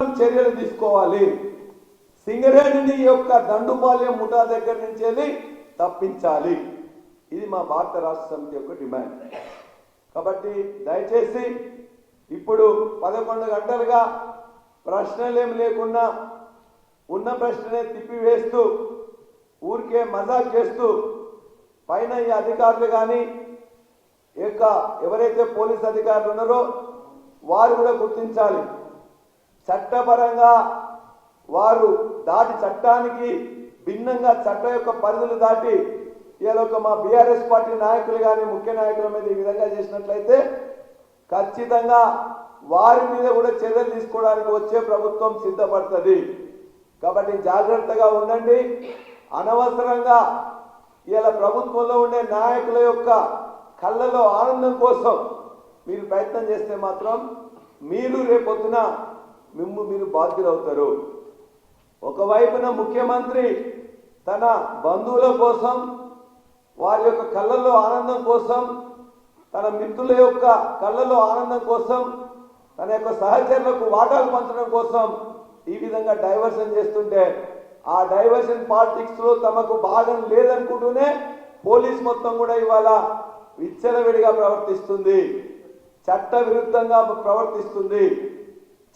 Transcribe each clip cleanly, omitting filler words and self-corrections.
చర్యలు తీసుకోవాలి. సింగరేణిని యొక్క దండుపాలెం ముఠా దగ్గర నుంచి తప్పించాలి. ఇది మా భారత రాష్ట్ర సమితి యొక్క డిమాండ్. కాబట్టి దయచేసి ఇప్పుడు 11 గంటలుగా ప్రశ్నలేం లేకుండా ఉన్న ప్రశ్ననే తిప్పివేస్తూ ఊరికే మజాక్ చేస్తూ పైన ఈ అధికారులు కానీ ఎవరైతే పోలీస్ అధికారులు ఉన్నారో వారు కూడా గుర్తించాలి. చట్టపరంగా వారు దాటి చట్టానికి భిన్నంగా చట్టం యొక్క పరిధులు దాటి ఇలా మా బీఆర్ఎస్ పార్టీ నాయకులు కానీ ముఖ్య నాయకుల మీద ఈ విధంగా చేసినట్లయితే ఖచ్చితంగా వారి మీద కూడా చర్యలు తీసుకోవడానికి వచ్చే ప్రభుత్వం సిద్ధపడుతుంది. కాబట్టి జాగ్రత్తగా ఉండండి. అనవసరంగా ఇలా ప్రభుత్వంలో ఉండే నాయకుల యొక్క కళ్ళలో ఆనందం కోసం మీరు ప్రయత్నం చేస్తే మాత్రం మీరు రేపొద్దున మీరు బాధ్యులవుతారు. ఒకవైపున ముఖ్యమంత్రి తన బంధువుల కోసం వారి యొక్క కళ్ళల్లో ఆనందం కోసం తన మిత్రుల యొక్క కళ్ళలో ఆనందం కోసం తన యొక్క సహచరులకు వాటాలు పంచడం కోసం ఈ విధంగా డైవర్షన్ చేస్తుంటే ఆ డైవర్షన్ పాలిటిక్స్ లో తమకు భాగం లేదనుకుంటూనే పోలీస్ మొత్తం కూడా ఇవాళ విచ్చలవిడిగా ప్రవర్తిస్తుంది, చట్ట విరుద్ధంగా ప్రవర్తిస్తుంది.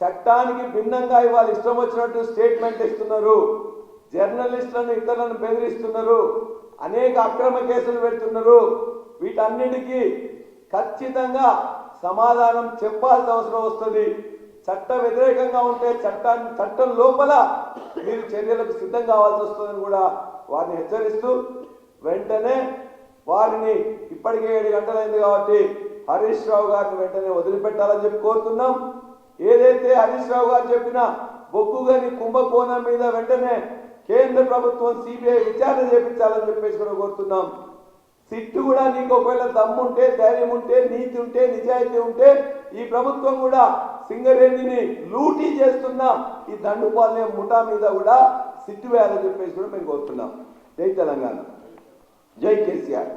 చట్టానికి భిన్నంగా ఇవాళ ఇష్టం వచ్చినట్టు స్టేట్మెంట్ ఇస్తున్నారు, జర్నలిస్టులను ఇతరులను బెదిరిస్తున్నారు, అనేక అక్రమ కేసులు పెడుతున్నారు. వీటన్నిటికీ ఖచ్చితంగా సమాధానం చెప్పాల్సిన అవసరం వస్తుంది. చట్ట వ్యతిరేకంగా ఉంటే చట్టం లోపల మీరు చర్యలకు సిద్ధం కావాల్సి వస్తుందని కూడా వారిని హెచ్చరిస్తూ వెంటనే వారిని ఇప్పటికే 7 గంటలైంది కాబట్టి హరీష్ రావు గారిని వెంటనే వదిలిపెట్టాలని చెప్పి కోరుతున్నాం. ఏదైతే హరీష్ రావు గారు చెప్పిన బొగ్గుగని కుంభకోణం మీద వెంటనే కేంద్ర ప్రభుత్వం సిబిఐ విచారణ చేపించాలని చెప్పేసి కూడా కోరుతున్నాం. సిట్టు కూడా నీకు ఒకవేళ దమ్ముంటే, ధైర్యం ఉంటే, నీతి ఉంటే, నిజాయితీ ఉంటే ఈ ప్రభుత్వం కూడా సింగరేణిని లూటీ చేస్తున్న ఈ దండుపాలెం ముఠా మీద కూడా సిట్టు వేయాలని చెప్పేసి కూడా మేము కోరుతున్నాం. జై తెలంగాణ, జై కేసీఆర్.